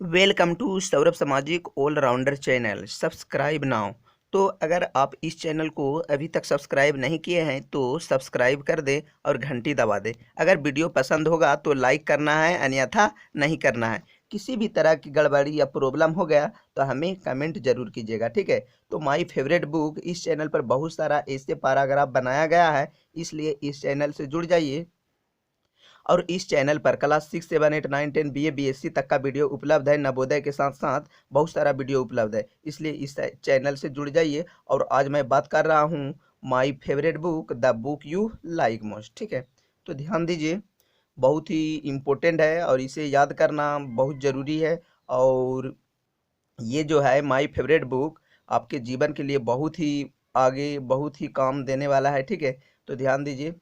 Welcome to Saurabh सामाजिक allrounder channel. Subscribe now. तो अगर आप इस चैनल को अभी तक सब्सक्राइब नहीं किए हैं तो सब्सक्राइब कर दें और घंटी दबा दें। अगर वीडियो पसंद होगा तो लाइक करना है, अन्यथा नहीं करना है। किसी भी तरह की गड़बड़ी या प्रॉब्लम हो गया तो हमें कमेंट जरूर कीजिएगा, ठीक है। तो माय फेवरेट बुक, इस चैनल पर बहुत सारा ऐसे पैराग्राफ बनाया गया है, इसलिए इस चैनल से जुड़ जाइए। और इस चैनल पर क्लास 6, 7, 8, 9, 10 BA BSc तक का वीडियो उपलब्ध है। नवोदय के साथ साथ बहुत सारा वीडियो उपलब्ध है, इसलिए इस चैनल से जुड़ जाइए। और आज मैं बात कर रहा हूँ my favourite book, the book you like most, ठीक है। तो ध्यान दीजिए, बहुत ही इम्पोर्टेंट है और इसे याद करना बहुत ज़रूरी है। और ये जो है माय फेवरेट बुक आपके जीवन के लिए बहुत ही आगे, बहुत ही काम देने वाला है, ठीक है। तो ध्यान दीजिए,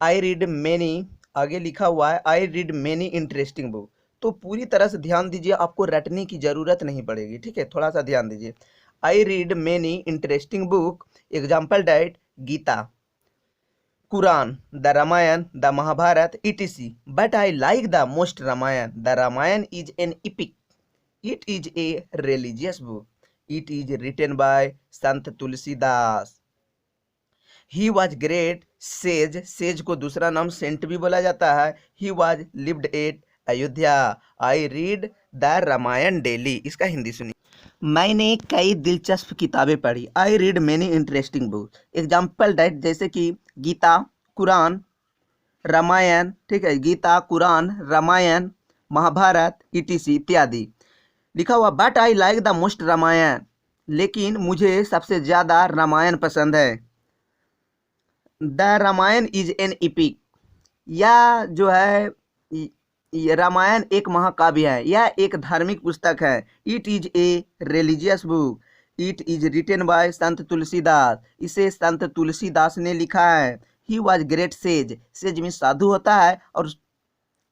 आई रीड मैनी, आगे लिखा हुआ है आई रीड मैनी इंटरेस्टिंग बुक। तो पूरी तरह से ध्यान दीजिए, आपको रटने की जरूरत नहीं पड़ेगी, ठीक है। थोड़ा सा ध्यान दीजिए। I read many interesting book, example डाइट Gita, Quran, the Ramayana, the Mahabharata, etc. But I like the most Ramayana. The Ramayan is an epic, it is a religious book, it is written by Sant Tulsidas. He was great sage, sage को दूसरा नाम saint भी बोला जाता है। He was lived at Ayodhya. I read the Ramayana daily, इसका हिंदी सुनिए। मैंने कई दिलचस्प किताबें पढ़ी। I read many interesting book, example that जैसे कि गीता, कुरान, रामायण, ठीक है, गीता, कुरान, रामायण, महाभारत, etc. इत्यादि। लिखा हुआ but I like the most Ramayan, लेकिन मुझे सबसे ज़्यादा रामायण पसंद है। The Ramayan is an epic, यह जो है ये रामायण एक महाकाव्य है, यह एक धार्मिक पुस्तक है। It is a religious book, it is written by Sant Tulsidas, इसे संत तुलसीदास ने लिखा है। He was great sage, sage means साधु होता है और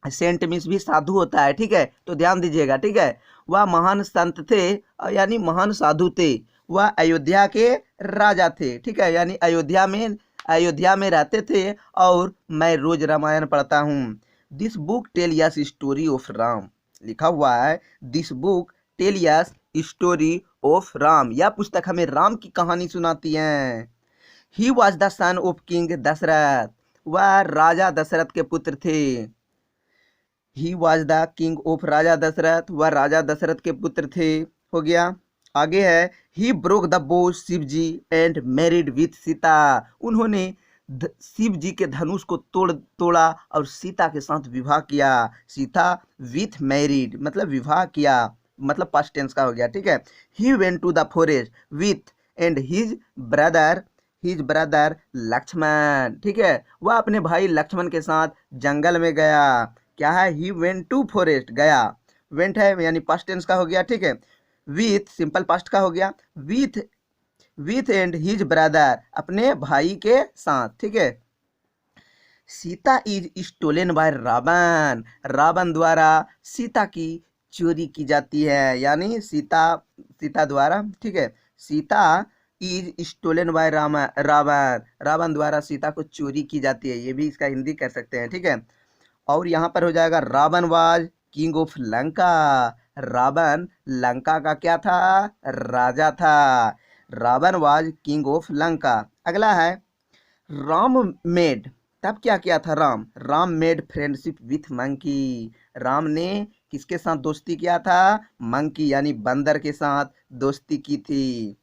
सेंट मीन्स भी साधु होता है, ठीक है। तो ध्यान दीजिएगा, ठीक है। वह महान संत थे, यानी महान साधु थे। वह अयोध्या के राजा थे, ठीक है, यानी अयोध्या में रहते थे। और मैं रोज रामायण पढ़ता हूँ। This book tell us story of Ram, लिखा हुआ है this book tell us story of Ram, यह पुस्तक हमें राम की कहानी सुनाती है। He was the son of king Dasharath, वह राजा दशरथ के पुत्र थे। He was the king of raja Dasharath, वह राजा दशरथ के पुत्र थे। हो गया। आगे है ही ब्रोक द बो शिव जी एंड मैरिड विथ सीता, उन्होंने शिव जी के धनुष को तोड़ा और सीता के साथ विवाह किया। सीता विथ मैरिड मतलब विवाह किया, मतलब पास्ट टेंस का हो गया, ठीक है। He went to the forest with and his brother Lakshman, ठीक है। वह अपने भाई लक्ष्मण के साथ जंगल में गया। क्या है, ही वेंट टू फॉरेस्ट, गया। वेंट है यानी पास्ट टेंस का हो गया, ठीक है। विथ सिंपल पास्ट का हो गया। विथ एंड हिज ब्रदर, अपने भाई के साथ, ठीक है। Sita is stolen by Ravan, Ravan द्वारा सीता की चोरी की जाती है, यानी सीता द्वारा, ठीक है। Sita is stolen by Ravan, Ravan द्वारा सीता को चोरी की जाती है, ये भी इसका हिंदी कर सकते हैं, ठीक है। और यहाँ पर हो जाएगा Ravan was king of Lanka, Ravan Lanka का क्या था, राजा था। Ravan was king of Lanka. अगला है राम मेड, तब क्या किया था Ram made friendship with monkey, Ram ने किसके साथ दोस्ती किया था, मंकी यानी बंदर के साथ दोस्ती की थी।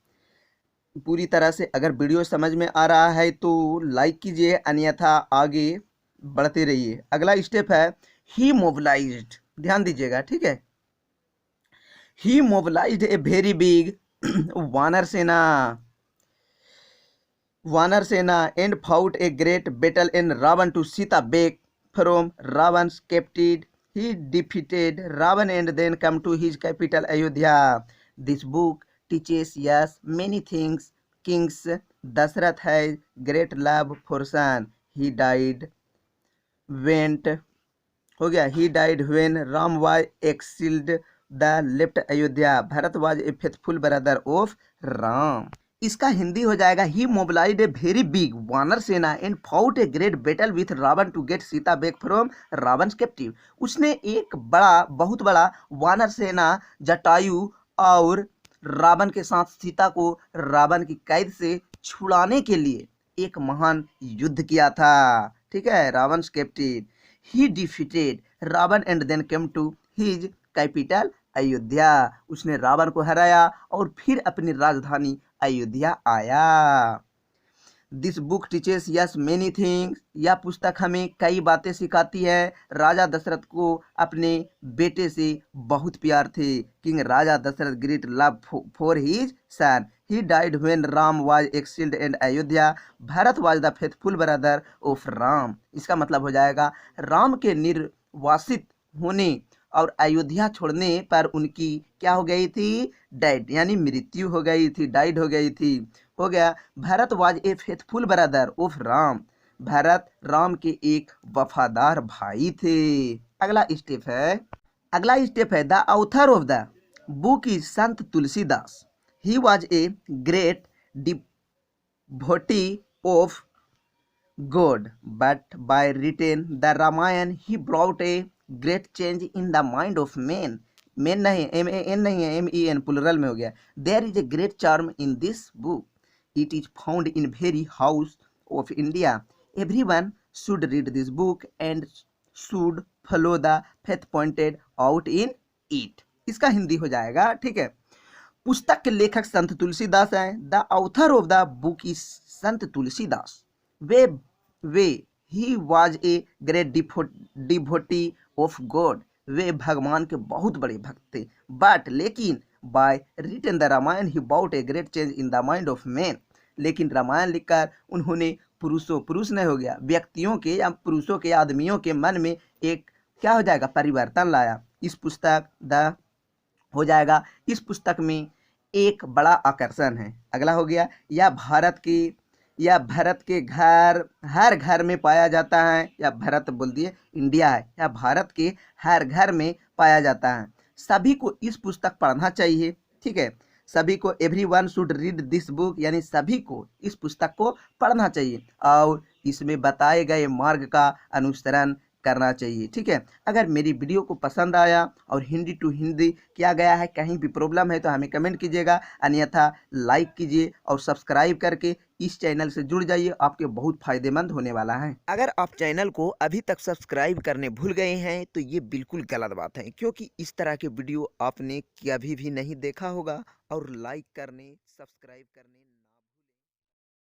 पूरी तरह से अगर वीडियो समझ में आ रहा है तो लाइक कीजिए, अन्यथा आगे बढ़ते रहिए। अगला स्टेप है ही मोबिलाइज्ड, ध्यान दीजिएगा, ठीक है। He mobilized a very big vanar sena and fought a great battle in Ravana to Sita back from Ravana's captivity. He defeated Ravan and then come to his capital Ayodhya. This book teaches us many things. Kings Dashrath has great love for son. He died हो गया, he died when Ram was exiled the left Ayodhya. Bharat was a faithful brother of Ram. इसका हिंदी हो जाएगा he mobilized a very big vanar sena and fought a great battle with Ravan to get Sita back from Ravan captive. उसने एक बहुत बड़ा वानर सेना जटायु और रावण के साथ सीता को रावण की कैद से छुड़ाने के लिए एक महान युद्ध किया था। ठीक है, Ravan captive. He defeated Ravan and then came to his capital Ayodhya. उसने रावण को हराया और फिर अपनी राजधानी अयोध्या आया। This book teaches yes many things. यह पुस्तक हमें कई बातें सिखाती है। राजा दशरथ को अपने बेटे से बहुत प्यार थे। King raja Dasharath great love for his son. He died when Ram was exiled and Ayodhya. Bharat was the faithful brother of Ram. इसका मतलब हो जाएगा राम के निर्वासित होने और अयोध्या छोड़ने पर उनकी क्या हो गई थी, डेड, यानी मृत्यु हो गई थी, डाइड हो गई थी। हो गया Bharat was a faithful brother of Ram. Bharat Ram के एक वफादार भाई थे। अगला स्टेप है the author of the book is Sant Tulsidas. He was a great devotee of God, but by written the Ramayana he brought a great change in the mind of men. Men नहीं, M-A-N नहीं है, M-E-N plural में हो गया। There is a great charm in this book. It is found in very house of India. Everyone should read this book and should follow the faith pointed out in it. इसका हिंदी हो जाएगा, ठीक है। पुस्तक के लेखक संत तुलसीदास हैं। The author of the book is Sant Tulsidas. वे he was a great devotee of God. वे भगवान के बहुत बड़े भक्त थे। बट लेकिन by written the Ramayana he brought a great change in the mind of man. लेकिन रामायण लिखकर उन्होंने पुरुष नहीं हो गया, व्यक्तियों के या पुरुषों के आदमियों के मन में एक क्या हो जाएगा, परिवर्तन लाया। इस पुस्तक हो जाएगा, इस पुस्तक में एक बड़ा आकर्षण है। अगला हो गया या भारत के घर हर घर में पाया जाता है, या भारत बोल दिए इंडिया है, या भारत के हर घर में पाया जाता है। सभी को इस पुस्तक पढ़ना चाहिए, ठीक है। सभी को everyone should read this book, यानी सभी को इस पुस्तक को पढ़ना चाहिए और इसमें बताए गए मार्ग का अनुसरण करना चाहिए, ठीक है। अगर मेरी वीडियो को पसंद आया और हिंदी टू हिंदी किया गया है, कहीं भी प्रॉब्लम है तो हमें कमेंट कीजिएगा, अन्यथा लाइक कीजिए और सब्सक्राइब करके इस चैनल से जुड़ जाइए, आपके बहुत फायदेमंद होने वाला है। अगर आप चैनल को अभी तक सब्सक्राइब करने भूल गए हैं तो ये बिल्कुल गलत बात है, क्योंकि इस तरह के वीडियो आपने कभी भी नहीं देखा होगा और लाइक करने, सब्सक्राइब करने